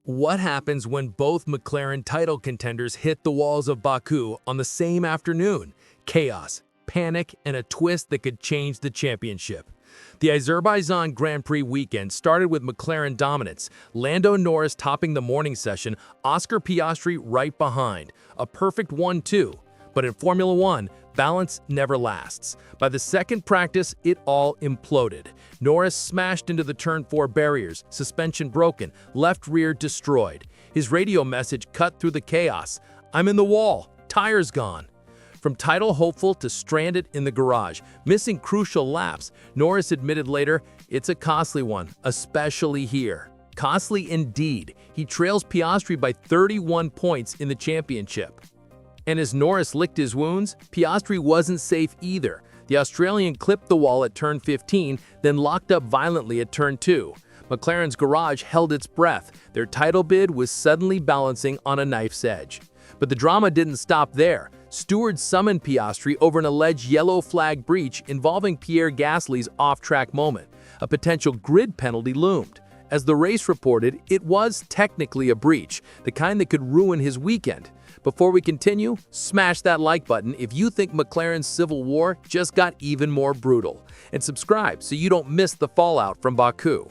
What happens when both McLaren title contenders hit the walls of Baku on the same afternoon? Chaos, panic, and a twist that could change the championship. The Azerbaijan Grand Prix weekend started with McLaren dominance, Lando Norris topping the morning session, Oscar Piastri right behind. A perfect 1-2. But in Formula One, balance never lasts. By the second practice, it all imploded. Norris smashed into the Turn 4 barriers, suspension broken, left rear destroyed. His radio message cut through the chaos. "I'm in the wall, tires gone." From title hopeful to stranded in the garage, missing crucial laps, Norris admitted later, "It's a costly one, especially here." Costly indeed. He trails Piastri by 31 points in the championship. And as Norris licked his wounds, Piastri wasn't safe either. The Australian clipped the wall at turn 15, then locked up violently at turn 2. McLaren's garage held its breath. Their title bid was suddenly balancing on a knife's edge. But the drama didn't stop there. Stewards summoned Piastri over an alleged yellow flag breach involving Pierre Gasly's off-track moment. A potential grid penalty loomed. As the race reported, it was technically a breach, the kind that could ruin his weekend. Before we continue, smash that like button if you think McLaren's civil war just got even more brutal. And subscribe so you don't miss the fallout from Baku.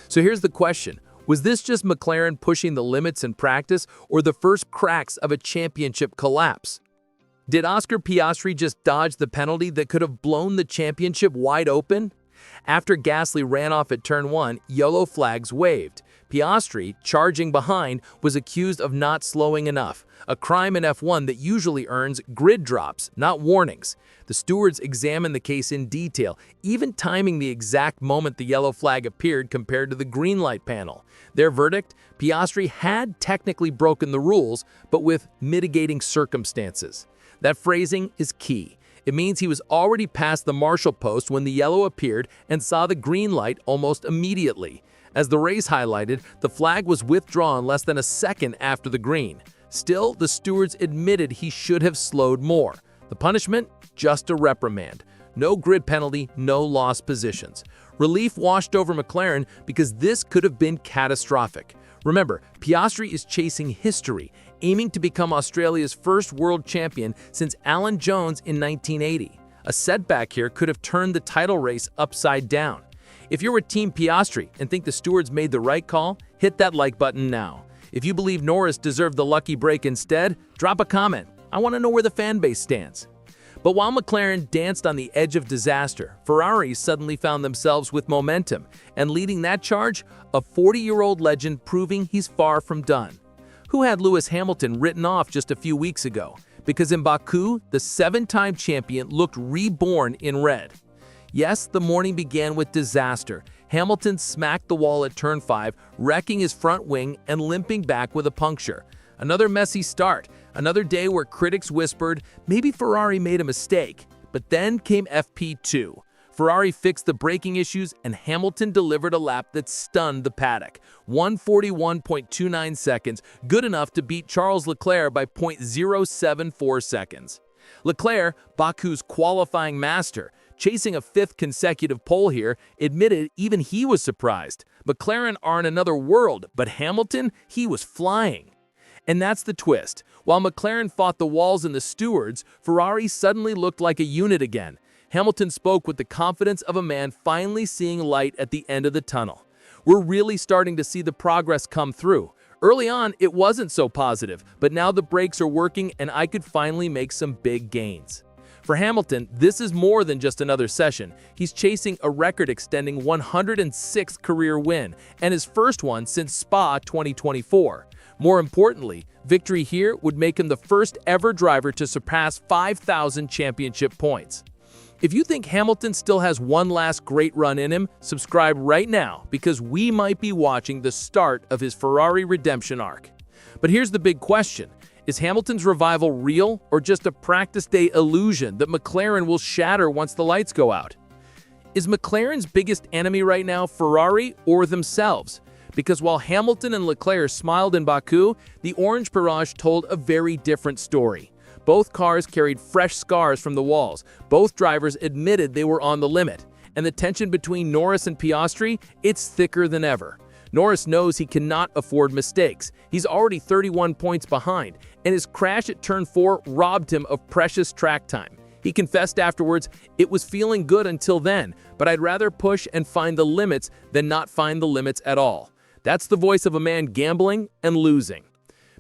So here's the question. Was this just McLaren pushing the limits in practice or the first cracks of a championship collapse? Did Oscar Piastri just dodge the penalty that could have blown the championship wide open? After Gasly ran off at turn 1, yellow flags waved. Piastri, charging behind, was accused of not slowing enough, a crime in F1 that usually earns grid drops, not warnings. The stewards examined the case in detail, even timing the exact moment the yellow flag appeared compared to the green light panel. Their verdict? Piastri had technically broken the rules, but with mitigating circumstances. That phrasing is key. It means he was already past the marshal post when the yellow appeared and saw the green light almost immediately. As the race highlighted, the flag was withdrawn less than a second after the green. Still, the stewards admitted he should have slowed more. The punishment? Just a reprimand. No grid penalty, no lost positions. Relief washed over McLaren because this could have been catastrophic. Remember, Piastri is chasing history, aiming to become Australia's first world champion since Alan Jones in 1980. A setback here could have turned the title race upside down. If you're with Team Piastri and think the stewards made the right call, hit that like button now. If you believe Norris deserved the lucky break instead, drop a comment. I want to know where the fan base stands. But while McLaren danced on the edge of disaster, Ferrari suddenly found themselves with momentum, and leading that charge, a 40-year-old legend proving he's far from done. Who had Lewis Hamilton written off just a few weeks ago? Because in Baku, the 7-time champion looked reborn in red. Yes, the morning began with disaster. Hamilton smacked the wall at turn 5, wrecking his front wing and limping back with a puncture. Another messy start, another day where critics whispered, maybe Ferrari made a mistake. But then came FP2. Ferrari fixed the braking issues and Hamilton delivered a lap that stunned the paddock. 141.29 seconds, good enough to beat Charles Leclerc by 0.074 seconds. Leclerc, Baku's qualifying master, chasing a 5th consecutive pole here, admitted even he was surprised. McLaren are in another world, but Hamilton, he was flying. And that's the twist. While McLaren fought the walls and the stewards, Ferrari suddenly looked like a unit again. Hamilton spoke with the confidence of a man finally seeing light at the end of the tunnel. We're really starting to see the progress come through. Early on, it wasn't so positive, but now the brakes are working and I could finally make some big gains. For Hamilton, this is more than just another session. He's chasing a record-extending 106th career win, and his first one since Spa 2024. More importantly, victory here would make him the first ever driver to surpass 5,000 championship points. If you think Hamilton still has one last great run in him, subscribe right now because we might be watching the start of his Ferrari redemption arc. But here's the big question. Is Hamilton's revival real or just a practice day illusion that McLaren will shatter once the lights go out? Is McLaren's biggest enemy right now Ferrari or themselves? Because while Hamilton and Leclerc smiled in Baku, the orange barrage told a very different story. Both cars carried fresh scars from the walls. Both drivers admitted they were on the limit. And the tension between Norris and Piastri, it's thicker than ever. Norris knows he cannot afford mistakes. He's already 31 points behind, and his crash at turn 4 robbed him of precious track time. He confessed afterwards, "It was feeling good until then, but I'd rather push and find the limits than not find the limits at all." That's the voice of a man gambling and losing.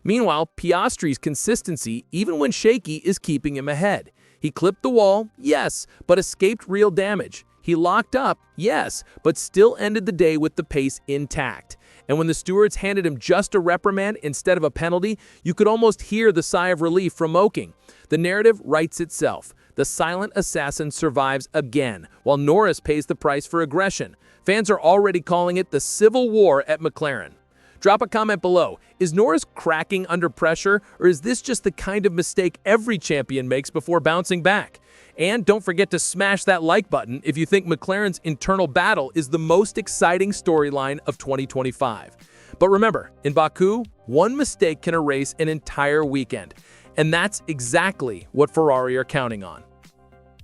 Meanwhile, Piastri's consistency, even when shaky, is keeping him ahead. He clipped the wall, yes, but escaped real damage. He locked up, yes, but still ended the day with the pace intact. And when the stewards handed him just a reprimand instead of a penalty, you could almost hear the sigh of relief from Oking. The narrative writes itself. The silent assassin survives again, while Norris pays the price for aggression. Fans are already calling it the civil war at McLaren. Drop a comment below. Is Norris cracking under pressure, or is this just the kind of mistake every champion makes before bouncing back? And don't forget to smash that like button if you think McLaren's internal battle is the most exciting storyline of 2025. But remember, in Baku, one mistake can erase an entire weekend. And that's exactly what Ferrari are counting on.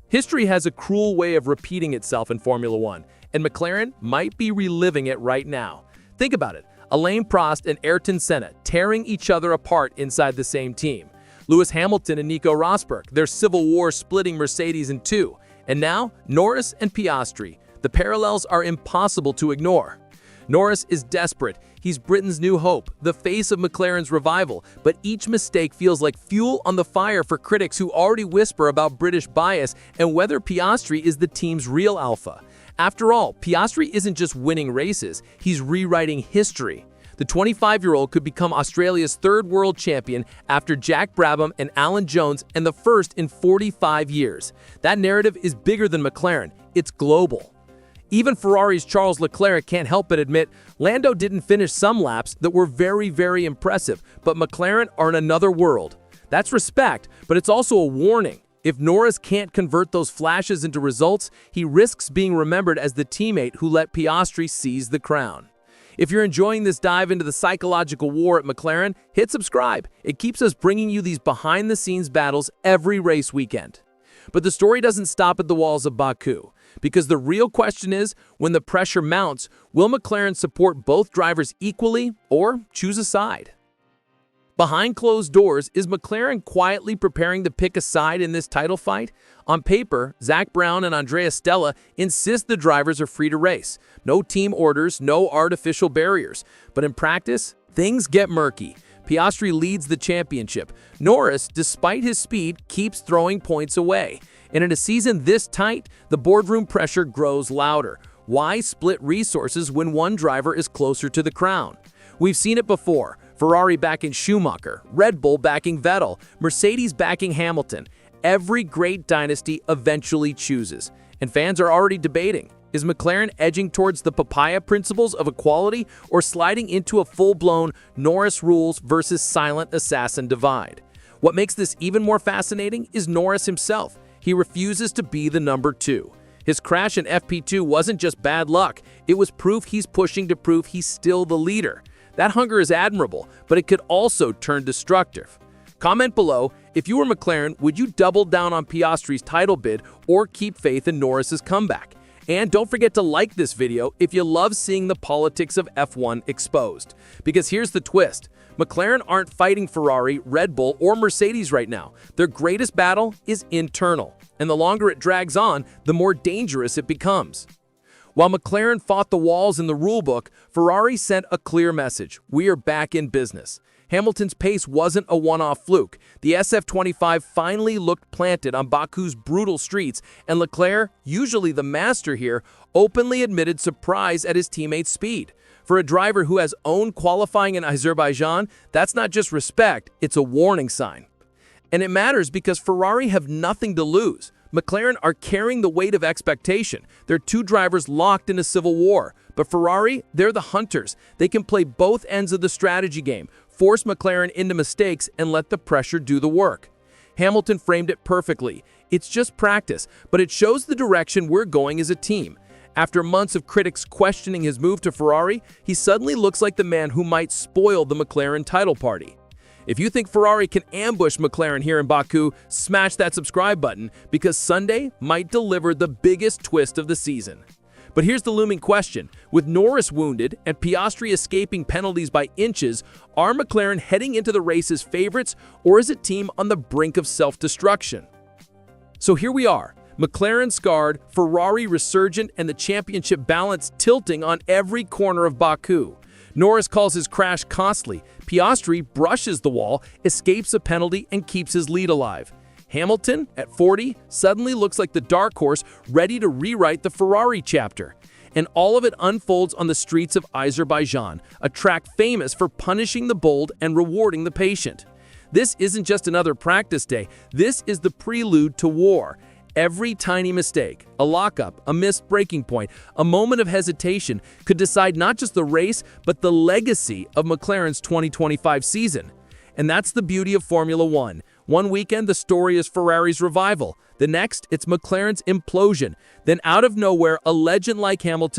History has a cruel way of repeating itself in Formula One, and McLaren might be reliving it right now. Think about it. Alain Prost and Ayrton Senna tearing each other apart inside the same team. Lewis Hamilton and Nico Rosberg, their civil war splitting Mercedes in two. And now, Norris and Piastri. The parallels are impossible to ignore. Norris is desperate. He's Britain's new hope, the face of McLaren's revival, but each mistake feels like fuel on the fire for critics who already whisper about British bias and whether Piastri is the team's real alpha. After all, Piastri isn't just winning races, he's rewriting history. The 25-year-old could become Australia's third world champion after Jack Brabham and Alan Jones, and the first in 45 years. That narrative is bigger than McLaren. It's global. Even Ferrari's Charles Leclerc can't help but admit Lando didn't finish some laps that were very, very impressive, but McLaren are in another world. That's respect, but it's also a warning. If Norris can't convert those flashes into results, he risks being remembered as the teammate who let Piastri seize the crown. If you're enjoying this dive into the psychological war at McLaren, hit subscribe. It keeps us bringing you these behind-the-scenes battles every race weekend. But the story doesn't stop at the walls of Baku, because the real question is, when the pressure mounts, will McLaren support both drivers equally or choose a side? Behind closed doors, is McLaren quietly preparing to pick a side in this title fight? On paper, Zach Brown and Andrea Stella insist the drivers are free to race. No team orders, no artificial barriers. But in practice, things get murky. Piastri leads the championship. Norris, despite his speed, keeps throwing points away. And in a season this tight, the boardroom pressure grows louder. Why split resources when one driver is closer to the crown? We've seen it before. Ferrari backing Schumacher, Red Bull backing Vettel, Mercedes backing Hamilton. Every great dynasty eventually chooses. And fans are already debating. Is McLaren edging towards the papaya principles of equality or sliding into a full-blown Norris rules versus silent assassin divide? What makes this even more fascinating is Norris himself. He refuses to be the number 2. His crash in FP2 wasn't just bad luck. It was proof he's pushing to prove he's still the leader. That hunger is admirable, but it could also turn destructive. Comment below, if you were McLaren, would you double down on Piastri's title bid or keep faith in Norris's comeback? And don't forget to like this video if you love seeing the politics of F1 exposed. Because here's the twist. McLaren aren't fighting Ferrari, Red Bull, or Mercedes right now. Their greatest battle is internal. And the longer it drags on, the more dangerous it becomes. While McLaren fought the walls in the rulebook, Ferrari sent a clear message. We are back in business. Hamilton's pace wasn't a one-off fluke. The SF25 finally looked planted on Baku's brutal streets, and Leclerc, usually the master here, openly admitted surprise at his teammate's speed. For a driver who has owned qualifying in Azerbaijan, that's not just respect, it's a warning sign. And it matters because Ferrari have nothing to lose. McLaren are carrying the weight of expectation. They're two drivers locked in a civil war. But Ferrari, they're the hunters. They can play both ends of the strategy game, force McLaren into mistakes, and let the pressure do the work. Hamilton framed it perfectly. It's just practice, but it shows the direction we're going as a team. After months of critics questioning his move to Ferrari, he suddenly looks like the man who might spoil the McLaren title party. If you think Ferrari can ambush McLaren here in Baku, smash that subscribe button because Sunday might deliver the biggest twist of the season. But here's the looming question. With Norris wounded and Piastri escaping penalties by inches, are McLaren heading into the race as favorites, or is a team on the brink of self-destruction? So here we are. McLaren scarred, Ferrari resurgent, and the championship balance tilting on every corner of Baku. Norris calls his crash costly. Piastri brushes the wall, escapes a penalty, and keeps his lead alive. Hamilton, at 40, suddenly looks like the dark horse ready to rewrite the Ferrari chapter. And all of it unfolds on the streets of Azerbaijan, a track famous for punishing the bold and rewarding the patient. This isn't just another practice day, this is the prelude to war. Every tiny mistake, a lockup, a missed braking point, a moment of hesitation could decide not just the race, but the legacy of McLaren's 2025 season. And that's the beauty of Formula One. One weekend, the story is Ferrari's revival. The next, it's McLaren's implosion. Then out of nowhere, a legend like Hamilton